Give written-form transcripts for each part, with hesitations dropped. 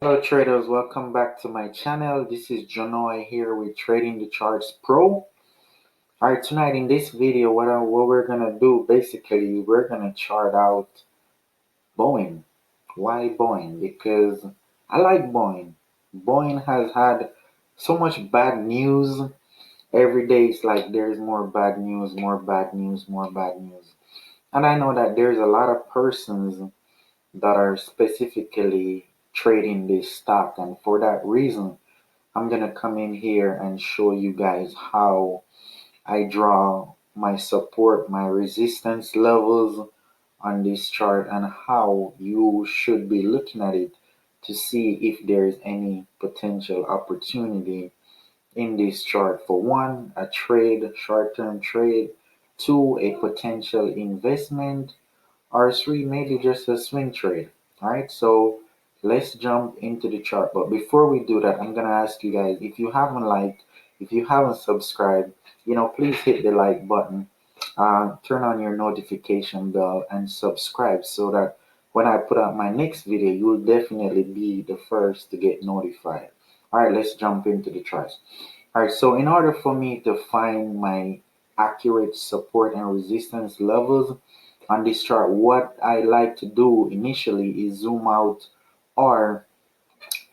Hello traders, welcome back to my channel. This is Jonoy here with Trading the Charts Pro. Alright, tonight in this video, what we're gonna do basically, we're gonna chart out Boeing. Why Boeing? Because I like Boeing. Boeing has had so much bad news. Every day it's like there's more bad news, more bad news, more bad news. And I know that there's a lot of persons that are specifically trading this stock, and for that reason I'm gonna come in here and show you guys how I draw my support, my resistance levels on this chart, and how you should be looking at it to see if there is any potential opportunity in this chart. For one, a trade, short-term trade; two, a potential investment; or three, maybe just a swing trade. All right, so let's jump into the chart. But before we do that, I'm gonna ask you guys, if you haven't liked, if you haven't subscribed, please hit the like button, turn on your notification bell, and subscribe so that when I put out my next video, you will definitely be the first to get notified. All right, let's jump into the charts. All right, so in order for me to find my accurate support and resistance levels on this chart, what I like to do initially is zoom out, or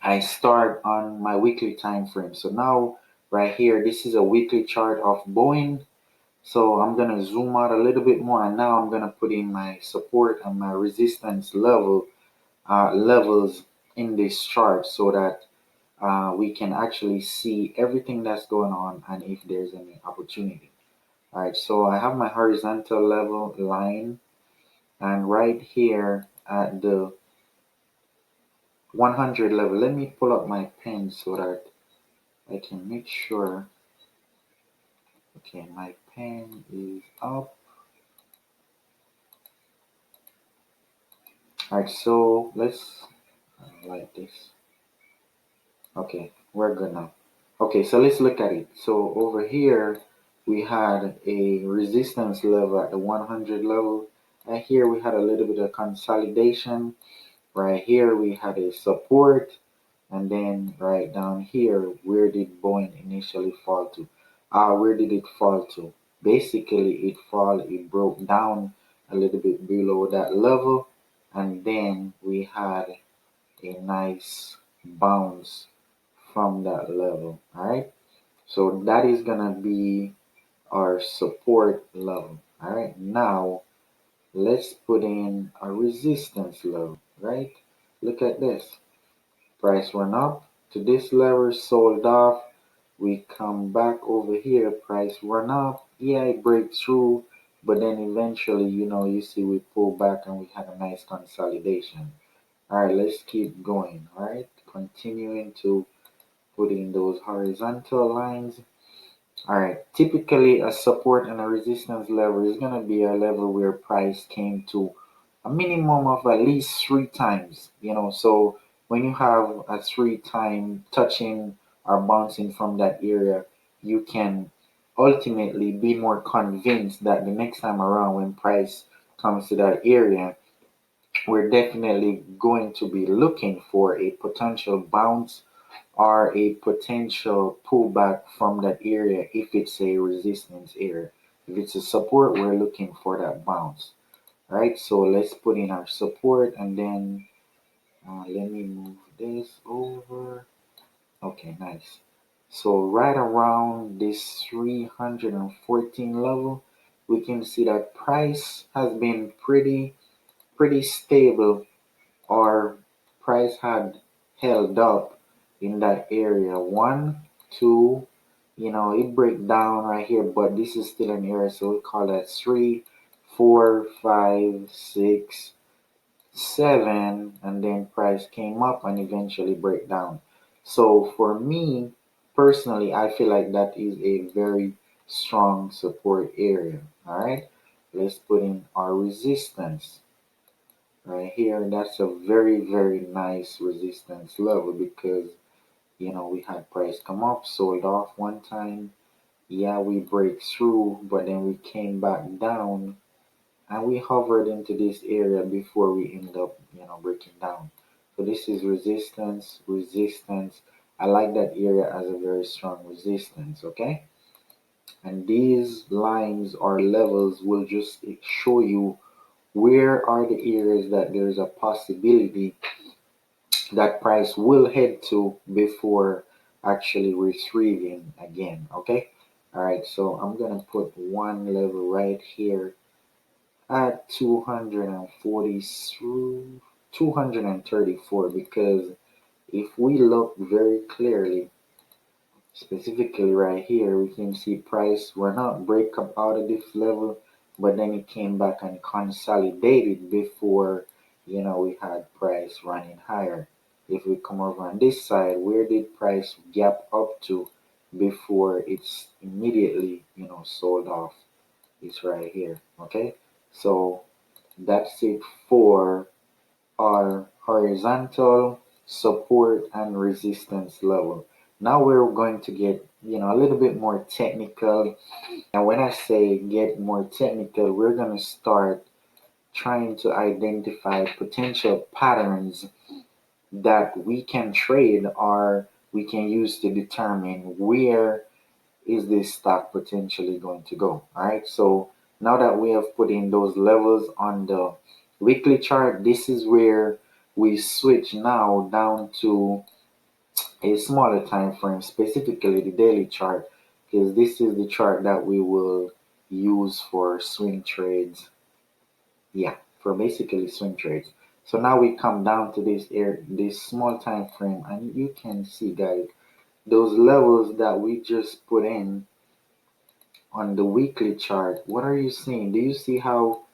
I start on my weekly time frame. So now right here, this is a weekly chart of Boeing. So I'm gonna zoom out a little bit more, and now I'm gonna put in my support and my resistance levels in this chart so that we can actually see everything that's going on and if there's any opportunity. All right, so I have my horizontal level line, and right here at the 100 level, let me pull up my pen so that I can make sure. Okay, my pen is up. Alright, so let's like this. Okay, we're good now. Okay, so let's look at it. So over here we had a resistance level at the 100 level, and here we had a little bit of consolidation. Right here we had a support, and then right down here, where did Boeing initially fall to? Where did it fall to? Basically, it broke down a little bit below that level, and then we had a nice bounce from that level. All right, so that is gonna be our support level. All right, now let's put in a resistance level. Right, look at this. Price went up to this level, sold off. We come back over here, price run up. Yeah, it breaks through, but then eventually, you see we pull back and we had a nice consolidation. All right, let's keep going. All right, continuing to put in those horizontal lines. All right, typically a support and a resistance level is going to be a level where price came to a minimum of at least three times. So when you have a three-time touching or bouncing from that area, you can ultimately be more convinced that the next time around when price comes to that area, we're definitely going to be looking for a potential bounce or a potential pullback from that area if it's a resistance area. If it's a support, we're looking for that bounce. All right, so let's put in our support, and then let me move this over. Okay, nice. So right around this 314 level, we can see that price has been pretty stable, or price had held up in that area. One, two, it break down right here, but this is still an area, so we call that 3, 4, 5, 6, 7, and then price came up and eventually break down. So for me personally, I feel like that is a very strong support area. All right, let's put in our resistance right here. That's a very nice resistance level because we had price come up, sold off one time. Yeah, we break through, but then we came back down and we hovered into this area before we end up breaking down. So this is resistance, resistance. I like that area as a very strong resistance, okay? And these lines or levels will just show you where are the areas that there's a possibility that price will head to before actually retrieving again, okay? All right, so I'm gonna put one level right here at 240 through 234, because if we look very clearly, specifically right here, we can see price were not break up out of this level, but then it came back and consolidated before, we had price running higher. If we come over on this side, where did price gap up to before it's immediately, sold off? It's right here. Okay, so that's it for our horizontal support and resistance level. Now we're going to get, a little bit more technical. And when I say get more technical, we're going to start trying to identify potential patterns that we can trade or we can use to determine where is this stock potentially going to go. All right, so now that we have put in those levels on the weekly chart, this is where we switch now down to a smaller time frame, specifically the daily chart, because this is the chart that we will use for swing trades. Yeah, for basically swing trades. So now we come down to this small time frame, and you can see, guys, those levels that we just put in on the weekly chart. What are you seeing? Do you see how,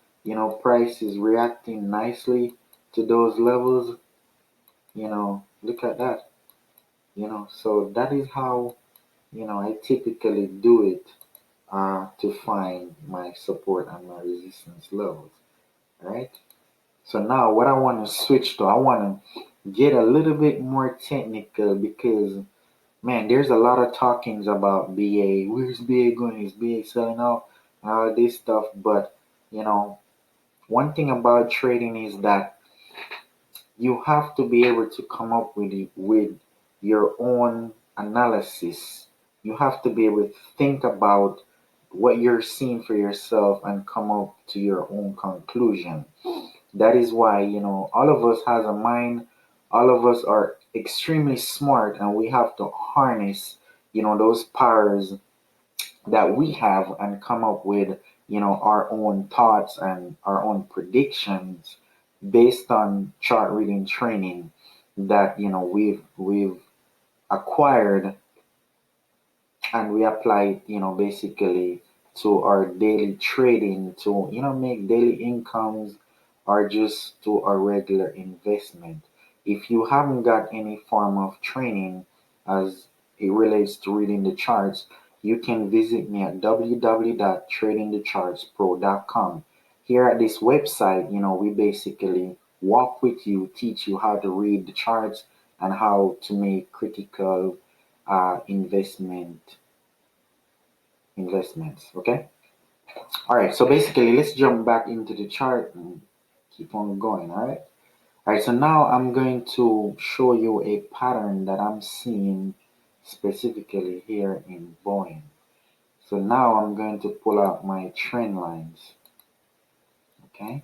price is reacting nicely to those levels? Look at that. So that is how, I typically do it to find my support and my resistance levels. All right. So now what I want to switch to, I want to get a little bit more technical, because man, there's a lot of talkings about BA. Where's BA going? Is BA selling off? All this stuff. But, one thing about trading is that you have to be able to come up with your own analysis. You have to be able to think about what you're seeing for yourself and come up to your own conclusion. That is why, all of us has a mind. All of us are extremely smart, and we have to harness, those powers that we have and come up with, our own thoughts and our own predictions based on chart reading training that, we've acquired, and we apply it, basically to our daily trading to, make daily incomes, or just to our regular investment. If you haven't got any form of training as it relates to reading the charts, you can visit me at www.tradingthechartspro.com. Here at this website, we basically walk with you, teach you how to read the charts and how to make critical investments. Okay. All right. So basically, let's jump back into the chart and keep on going. All right. So now I'm going to show you a pattern that I'm seeing specifically here in Boeing. So now I'm going to pull out my trend lines. Okay.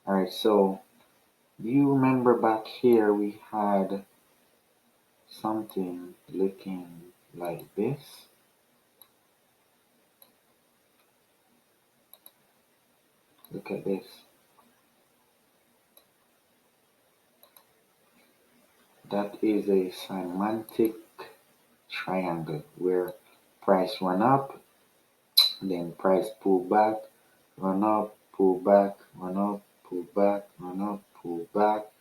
All right. So you remember back here we had something looking like this. Look at this. That is a semantic triangle where price run up, then price pull back, run up, pull back, run up, pull back, run up, pull back,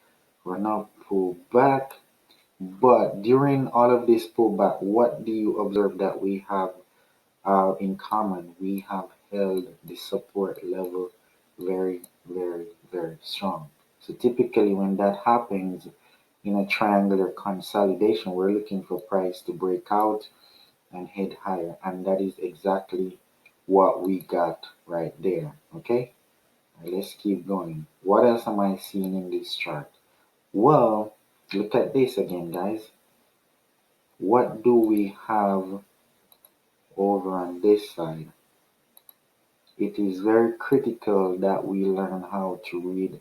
run up, pull back. But during all of this pullback, what do you observe that we have in common? We have held the support level very, very, very strong. So typically when that happens in a triangular consolidation, we're looking for price to break out and head higher. And that is exactly what we got right there. Okay, let's keep going. What else am I seeing in this chart? Well, look at this again, guys. What do we have over on this side? It is very critical that we learn how to read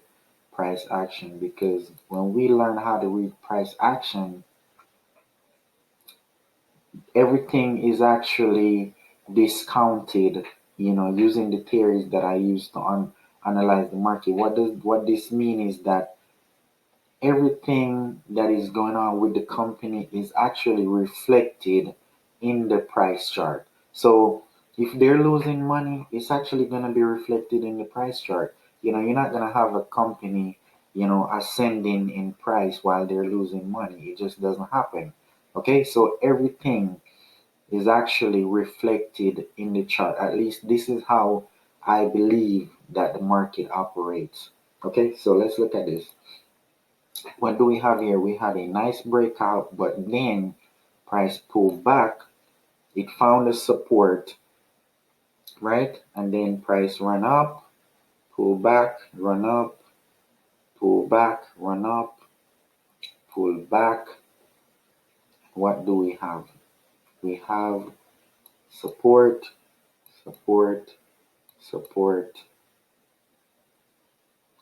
price action, because when we learn how to read price action, everything is actually discounted, using the theories that I use to analyze the market. What this means is that everything that is going on with the company is actually reflected in the price chart. So if they're losing money, it's actually going to be reflected in the price chart. You're not going to have a company, ascending in price while they're losing money. It just doesn't happen. Okay, so everything is actually reflected in the chart. At least this is how I believe that the market operates. Okay, so let's look at this. What do we have here? We had a nice breakout, but then price pulled back. It found a support, right? And then price run up, pull back, run up, pull back, run up, pull back. What do we have? We have support, support, support.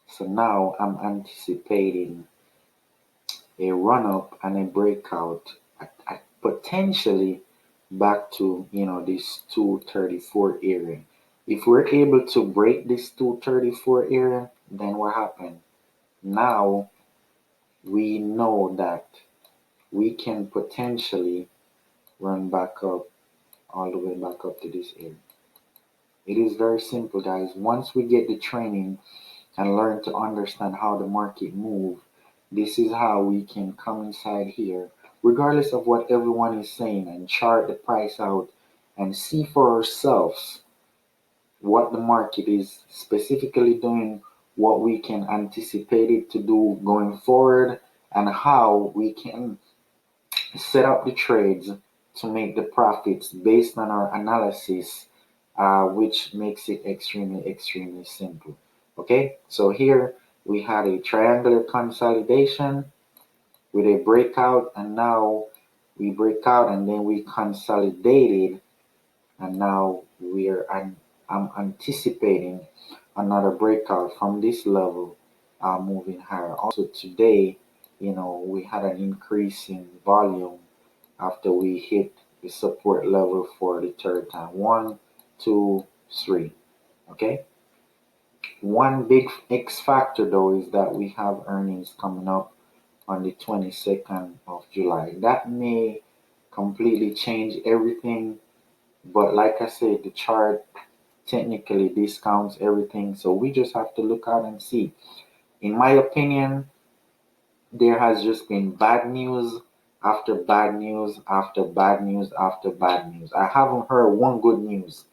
So now I'm anticipating a run up and a breakout at potentially back to this 234 area. If we're able to break this 234 area, then what happened? Now we know that we can potentially run back up, all the way back up to this area. It is very simple, guys. Once we get the training and learn to understand how the market move, this is how we can come inside here, regardless of what everyone is saying, and chart the price out and see for ourselves what the market is specifically doing, what we can anticipate it to do going forward, and how we can set up the trades to make the profits based on our analysis, which makes it extremely, extremely simple. Okay, so here we had a triangular consolidation with a breakout, and now we break out and then we consolidated, and now I'm anticipating another breakout from this level, moving higher. Also today, we had an increase in volume after we hit the support level for the third time. One, two, three. Okay. One big X factor though is that we have earnings coming up on the 22nd of July. That may completely change everything, but like I said, the chart technically discounts everything, so we just have to look out and see. In my opinion, there has just been bad news after bad news after bad news after bad news. I haven't heard one good news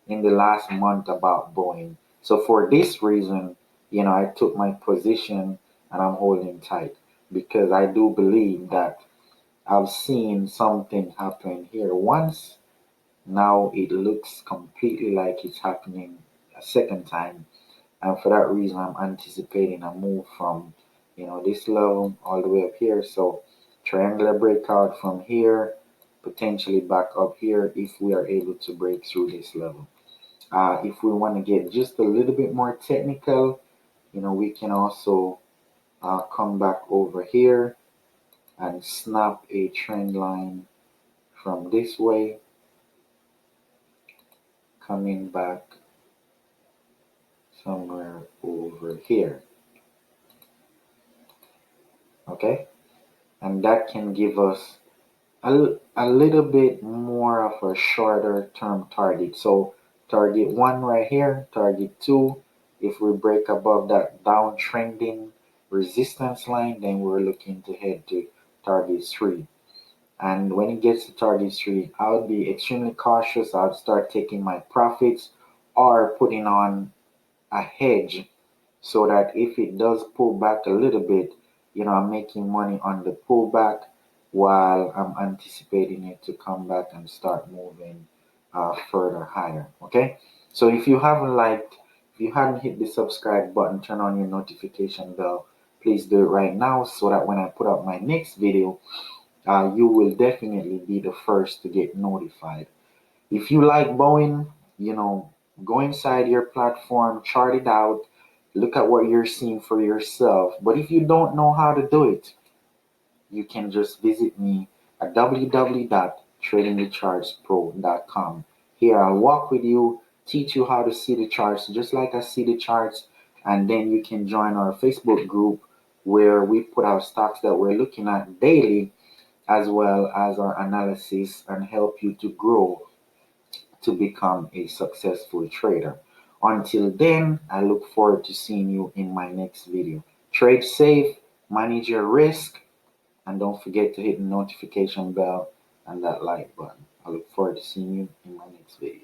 in the last month about Boeing. So for this reason, I took my position and I'm holding tight, because I do believe that I've seen something happen here once. Now it looks completely like it's happening a second time. And for that reason, I'm anticipating a move from, this level all the way up here. So triangular breakout from here, potentially back up here if we are able to break through this level. If we want to get just a little bit more technical, we can also come back over here and snap a trend line from this way, coming back somewhere over here. Okay, and that can give us a little bit more of a shorter term target. So target one right here, target two. If we break above that downtrending resistance line, then we're looking to head to target three. And when it gets to target three, I would be extremely cautious. I would start taking my profits or putting on a hedge, so that if it does pull back a little bit, I'm making money on the pullback while I'm anticipating it to come back and start moving further higher. Okay, so if you haven't hit the subscribe button, turn on your notification bell, please do it right now so that when I put up my next video, you will definitely be the first to get notified. If you like Boeing, go inside your platform, chart it out, look at what you're seeing for yourself. But if you don't know how to do it, you can just visit me at www.tradingthechartspro.com. Here I'll walk with you, teach you how to see the charts just like I see the charts, and then you can join our Facebook group where we put our stocks that we're looking at daily as well as our analysis and help you to grow to become a successful trader. Until then, I look forward to seeing you in my next video. Trade safe, manage your risk, and don't forget to hit the notification bell and that like button. I look forward to seeing you in my next video.